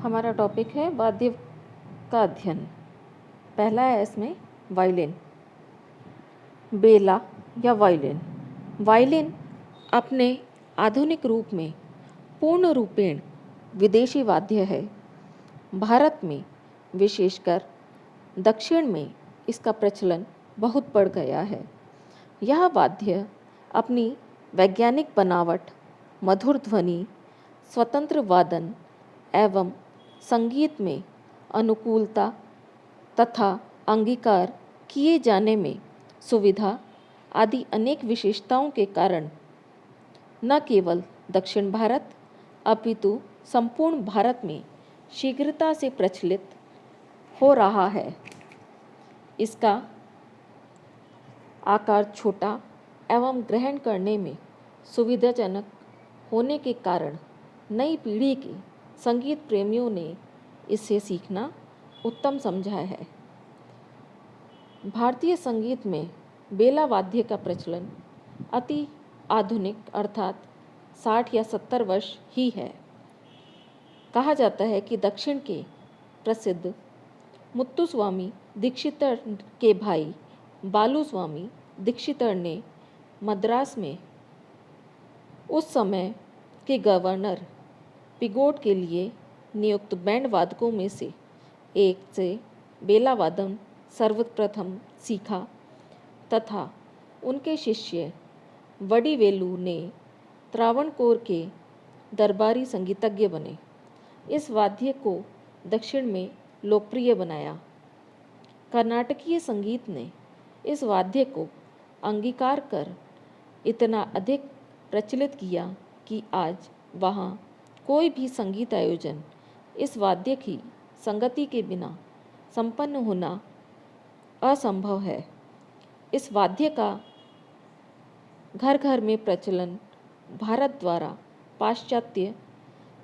हमारा टॉपिक है वाद्य का अध्ययन। पहला है इसमें वायलिन। बेला या वायलिन। वायलिन अपने आधुनिक रूप में पूर्ण रूपेण विदेशी वाद्य है। भारत में विशेषकर दक्षिण में इसका प्रचलन बहुत बढ़ गया है। यह वाद्य अपनी वैज्ञानिक बनावट, मधुर ध्वनि, स्वतंत्र वादन एवं संगीत में अनुकूलता तथा अंगीकार किए जाने में सुविधा आदि अनेक विशेषताओं के कारण न केवल दक्षिण भारत अपितु संपूर्ण भारत में शीघ्रता से प्रचलित हो रहा है। इसका आकार छोटा एवं ग्रहण करने में सुविधाजनक होने के कारण नई पीढ़ी के संगीत प्रेमियों ने इसे सीखना उत्तम समझा है। भारतीय संगीत में बेला वाद्य का प्रचलन अति आधुनिक अर्थात 60 या 70 वर्ष ही है। कहा जाता है कि दक्षिण के प्रसिद्ध मुत्तुस्वामी दीक्षितर के भाई बालूस्वामी दीक्षितर ने मद्रास में उस समय के गवर्नर पिगोट के लिए नियुक्त बैंड वादकों में से एक से बेला वादन सर्वप्रथम सीखा तथा उनके शिष्य वडिवेलु ने त्रावणकोर के दरबारी संगीतज्ञ बने। इस वाद्य को दक्षिण में लोकप्रिय बनाया। कर्नाटकीय संगीत ने इस वाद्य को अंगीकार कर इतना अधिक प्रचलित किया कि आज वहाँ कोई भी संगीत आयोजन इस वाद्य की संगति के बिना संपन्न होना असंभव है। इस वाद्य का घर घर में प्रचलन भारत द्वारा पाश्चात्य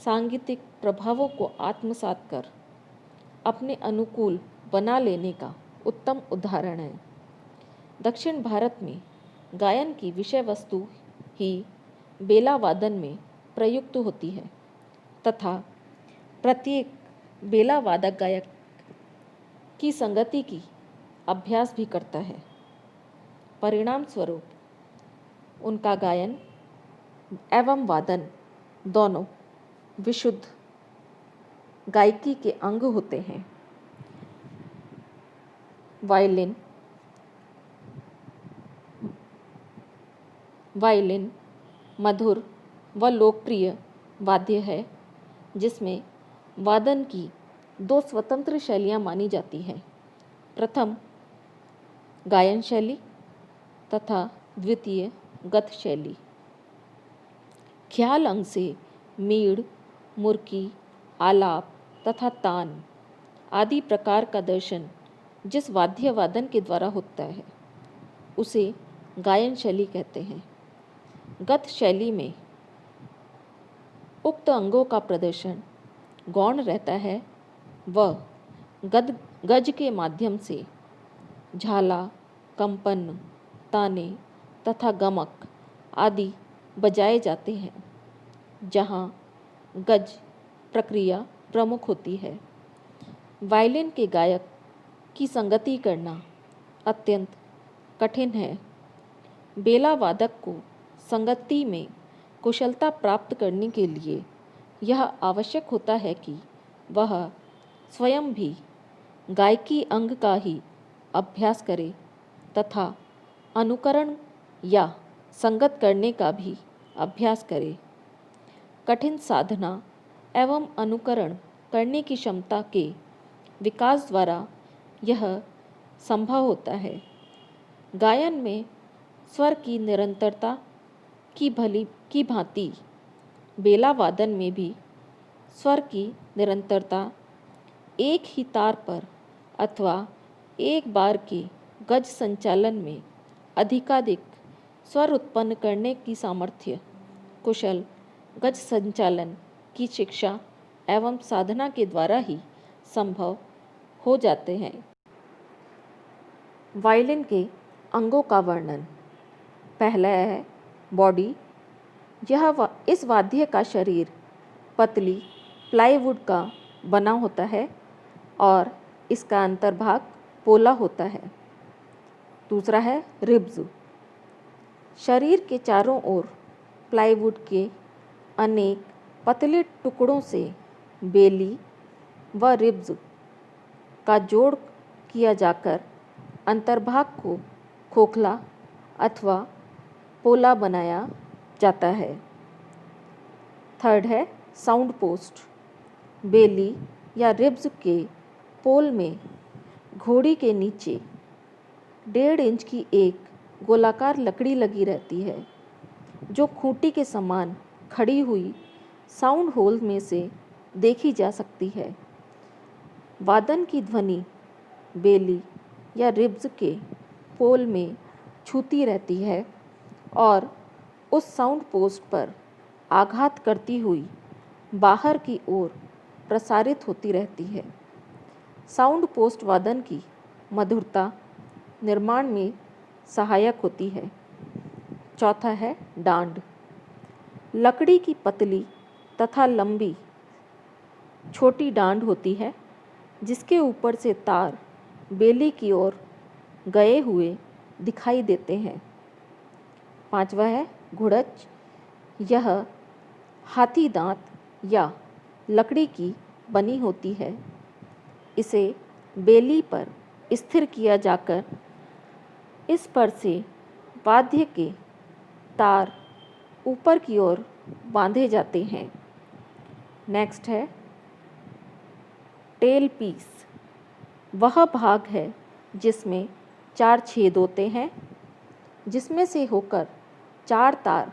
सांगीतिक प्रभावों को आत्मसात कर अपने अनुकूल बना लेने का उत्तम उदाहरण है। दक्षिण भारत में गायन की विषय वस्तु ही बेला वादन में प्रयुक्त होती है तथा प्रत्येक बेला वादक गायक की संगति की अभ्यास भी करता है। परिणाम स्वरूप उनका गायन एवं वादन दोनों विशुद्ध गायकी के अंग होते हैं। वायलिन मधुर व लोकप्रिय वाद्य है जिसमें वादन की दो स्वतंत्र शैलियाँ मानी जाती हैं। प्रथम गायन शैली तथा द्वितीय गत शैली। ख्याल अंग से मीड़, मुर्की, आलाप तथा तान आदि प्रकार का दर्शन जिस वाद्य वादन के द्वारा होता है उसे गायन शैली कहते हैं। गत शैली में उक्त अंगों का प्रदर्शन गौण रहता है व गज के माध्यम से झाला, कंपन, ताने तथा गमक आदि बजाए जाते हैं, जहाँ गज प्रक्रिया प्रमुख होती है। वायलिन के गायक की संगति करना अत्यंत कठिन है। बेला वादक को संगति में कुशलता प्राप्त करने के लिए यह आवश्यक होता है कि वह स्वयं भी गायकी अंग का ही अभ्यास करे तथा अनुकरण या संगत करने का भी अभ्यास करे। कठिन साधना एवं अनुकरण करने की क्षमता के विकास द्वारा यह संभव होता है। गायन में स्वर की निरंतरता की भांति बेला वादन में भी स्वर की निरंतरता एक ही तार पर अथवा एक बार के गज संचालन में अधिकाधिक स्वर उत्पन्न करने की सामर्थ्य कुशल गज संचालन की शिक्षा एवं साधना के द्वारा ही संभव हो जाते हैं। वायलिन के अंगों का वर्णन। पहला है बॉडी। इस वाद्य का शरीर पतली प्लाईवुड का बना होता है और इसका अंतर्भाग पोला होता है। दूसरा है रिब्स। शरीर के चारों ओर प्लाईवुड के अनेक पतले टुकड़ों से बेली व रिब्स का जोड़ किया जाकर अंतर्भाग को खोखला अथवा पोला बनाया जाता है। थर्ड है साउंड पोस्ट। बेली या रिब्स के पोल में घोड़ी के नीचे 1.5 इंच की एक गोलाकार लकड़ी लगी रहती है, जो खूंटी के समान खड़ी हुई साउंड होल में से देखी जा सकती है। वादन की ध्वनि बेली या रिब्स के पोल में छूती रहती है और उस साउंड पोस्ट पर आघात करती हुई बाहर की ओर प्रसारित होती रहती है। साउंड पोस्ट वादन की मधुरता निर्माण में सहायक होती है। चौथा है डांड। लकड़ी की पतली तथा लंबी छोटी डांड होती है, जिसके ऊपर से तार बेली की ओर गए हुए दिखाई देते हैं। पांचवा है घुड़च। यह हाथी दांत या लकड़ी की बनी होती है। इसे बेली पर स्थिर किया जाकर इस पर से वाद्य के तार ऊपर की ओर बांधे जाते हैं। नेक्स्ट है टेल पीस। वह भाग है जिसमें 4 छेद होते हैं, जिसमें से होकर 4 तार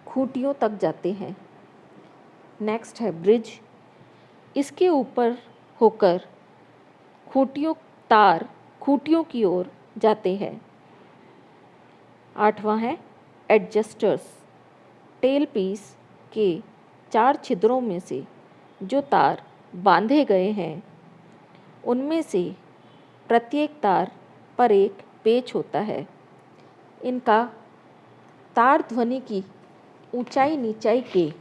खूंटियों तक जाते हैं। नेक्स्ट है ब्रिज। इसके ऊपर होकर तार खूंटियों की ओर जाते हैं। आठवां है एडजस्टर्स। टेल पीस के 4 छिद्रों में से जो तार बांधे गए हैं, उनमें से प्रत्येक तार पर एक पेच होता है। इनका तार ध्वनि की ऊंचाई नीचाई के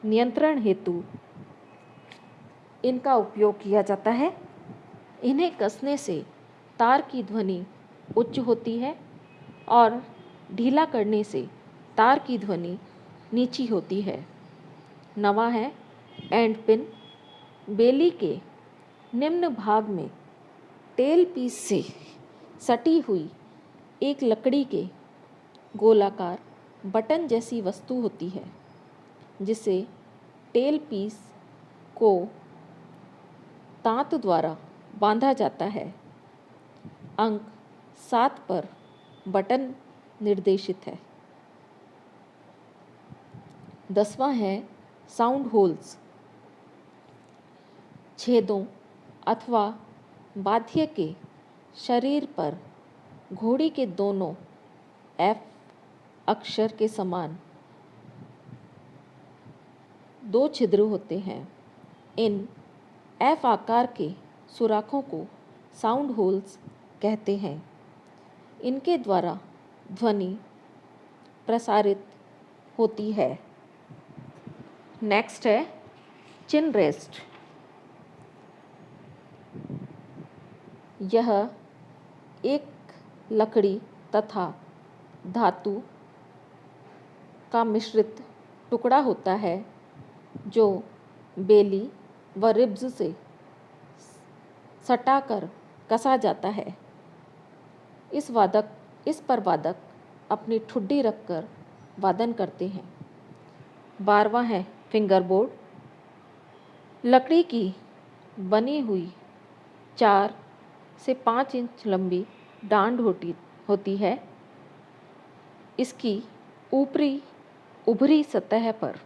नियंत्रण हेतु इनका उपयोग किया जाता है। इन्हें कसने से तार की ध्वनि उच्च होती है और ढीला करने से तार की ध्वनि नीची होती है। नवा है एंड पिन। बेली के निम्न भाग में टेल पीस से सटी हुई एक लकड़ी के गोलाकार बटन जैसी वस्तु होती है, जिसे टेल पीस को तांत द्वारा बांधा जाता है। अंक 7 पर बटन निर्देशित है। 10वां है साउंड होल्स। छेदों अथवा वाद्य के शरीर पर घोड़ी के दोनों एफ अक्षर के समान 2 छिद्र होते हैं। इन एफ आकार के सुराखों को साउंड होल्स कहते हैं। इनके द्वारा ध्वनि प्रसारित होती है। नेक्स्ट है चिन रेस्ट। यह एक लकड़ी तथा धातु का मिश्रित टुकड़ा होता है, जो बेली व रिब्स से सटाकर कसा जाता है। इस पर वादक अपनी ठुड्डी रखकर वादन करते हैं। 12वां है फिंगरबोर्ड। लकड़ी की बनी हुई 4 से 5 इंच लंबी डांड होती है। इसकी ऊपरी उभरी सतह पर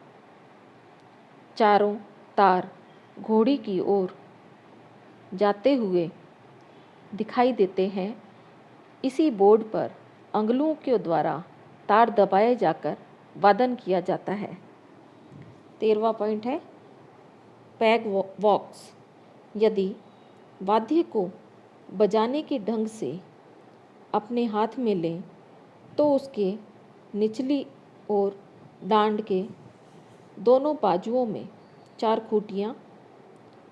चारों तार घोड़ी की ओर जाते हुए दिखाई देते हैं। इसी बोर्ड पर अंगुलों के द्वारा तार दबाए जाकर वादन किया जाता है। 13वां पॉइंट है पैग वॉक्स। यदि वाद्य को बजाने के ढंग से अपने हाथ में लें, तो उसके निचली ओर डांड के दोनों बाजुओं में 4 खूंटियाँ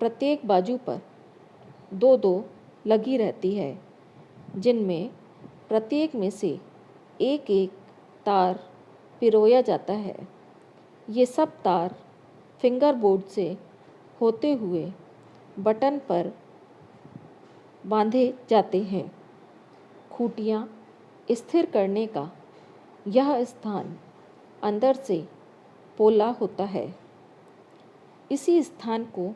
प्रत्येक बाजू पर दो दो लगी रहती है, जिनमें प्रत्येक में से एक एक तार पिरोया जाता है। ये सब तार फिंगरबोर्ड से होते हुए बटन पर बांधे जाते हैं। खूंटियाँ स्थिर करने का यह स्थान अंदर से पोला होता है। इसी स्थान को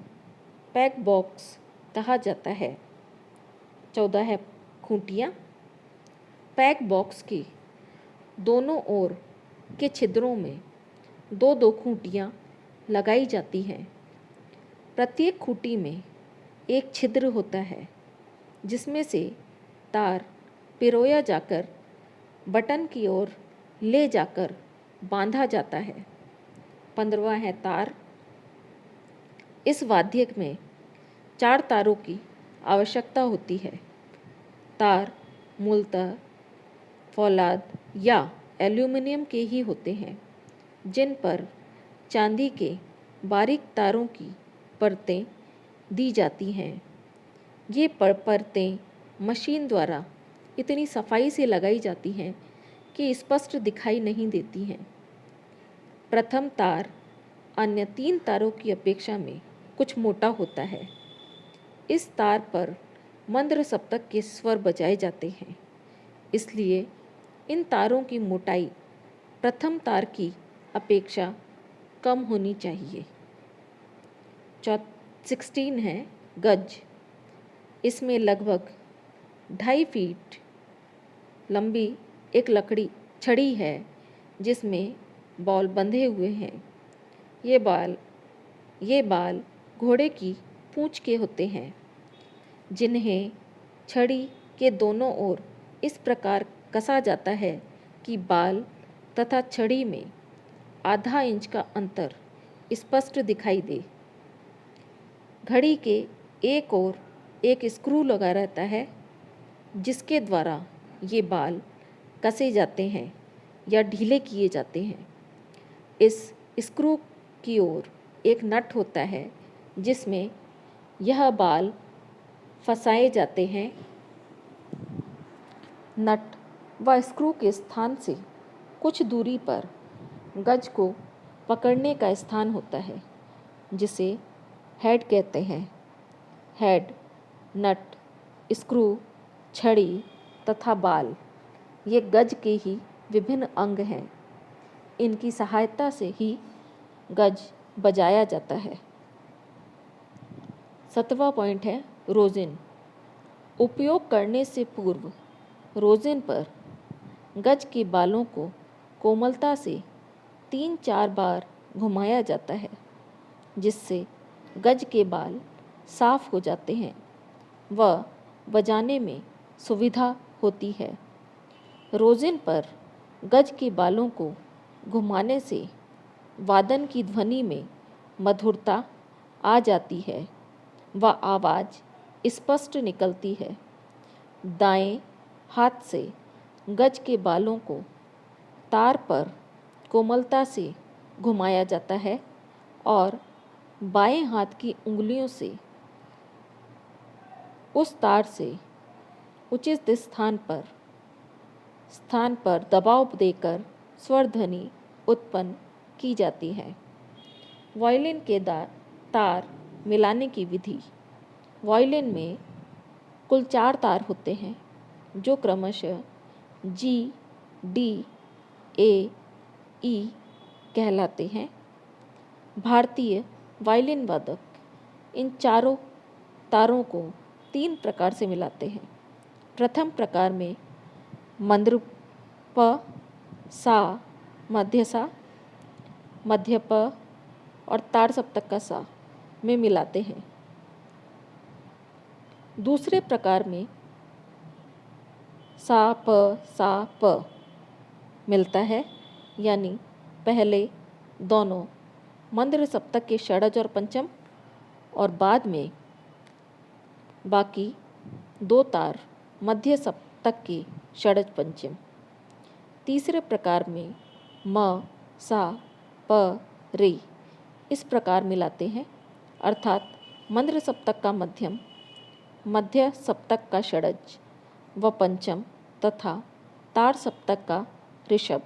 पैक बॉक्स कहा जाता है। 14 है खूंटियाँ। पैक बॉक्स के दोनों ओर के छिद्रों में दो दो खूंटियाँ लगाई जाती हैं। प्रत्येक खूंटी में एक छिद्र होता है, जिसमें से तार पिरोया जाकर बटन की ओर ले जाकर बांधा जाता है। 15वां है तार। इस वाद्य में 4 तारों की आवश्यकता होती है। तार मूलतः फौलाद या एल्यूमिनियम के ही होते हैं, जिन पर चांदी के बारीक तारों की परतें दी जाती हैं। ये परतें मशीन द्वारा इतनी सफाई से लगाई जाती हैं कि स्पष्ट दिखाई नहीं देती हैं। प्रथम तार अन्य 3 तारों की अपेक्षा में कुछ मोटा होता है। इस तार पर मंद्र सप्तक के स्वर बजाए जाते हैं, इसलिए इन तारों की मोटाई प्रथम तार की अपेक्षा कम होनी चाहिए। 16 है गज। इसमें लगभग 2.5 फीट लंबी एक लकड़ी छड़ी है, जिसमें बॉल बंधे हुए हैं। ये बाल घोड़े की पूंछ के होते हैं, जिन्हें छड़ी के दोनों ओर इस प्रकार कसा जाता है कि बाल तथा छड़ी में आधा इंच का अंतर स्पष्ट दिखाई दे। घड़ी के एक ओर एक स्क्रू लगा रहता है, जिसके द्वारा ये बाल कसे जाते हैं या ढीले किए जाते हैं। इस स्क्रू की ओर एक नट होता है, जिसमें यह बाल फंसाए जाते हैं। नट व स्क्रू के स्थान से कुछ दूरी पर गज को पकड़ने का स्थान होता है, जिसे हेड कहते हैं। हेड, नट, स्क्रू, छड़ी तथा बाल ये गज के ही विभिन्न अंग हैं। इनकी सहायता से ही गज बजाया जाता है। 7वां पॉइंट है रोजिन। उपयोग करने से पूर्व रोजिन पर गज के बालों को कोमलता से 3-4 बार घुमाया जाता है, जिससे गज के बाल साफ हो जाते हैं व बजाने में सुविधा होती है। रोजिन पर गज के बालों को घुमाने से वादन की ध्वनि में मधुरता आ जाती है व आवाज़ स्पष्ट निकलती है। दाएं हाथ से गज के बालों को तार पर कोमलता से घुमाया जाता है और बाएं हाथ की उंगलियों से उस तार से उचित स्थान पर दबाव देकर स्वर ध्वनि उत्पन्न की जाती है। वायलिन के तार मिलाने की विधि। वायलिन में कुल 4 तार होते हैं, जो क्रमशः G, D, A, E कहलाते हैं। भारतीय वायलिन वादक इन चारों तारों को 3 प्रकार से मिलाते हैं। प्रथम प्रकार में मंद्र प, सा, मध्य सा, मध्य प और तार सप्तक का सा में मिलाते हैं। दूसरे प्रकार में सा प मिलता है, यानी पहले दोनों मंद्र सप्तक के षडज और पंचम और बाद में बाकी 2 तार मध्य सप्तक के षडज पंचम। तीसरे प्रकार में म, सा, प, रे इस प्रकार मिलाते हैं, अर्थात मंद्र सप्तक का मध्यम, मध्य सप्तक का षडज व पंचम तथा तार सप्तक का ऋषभ।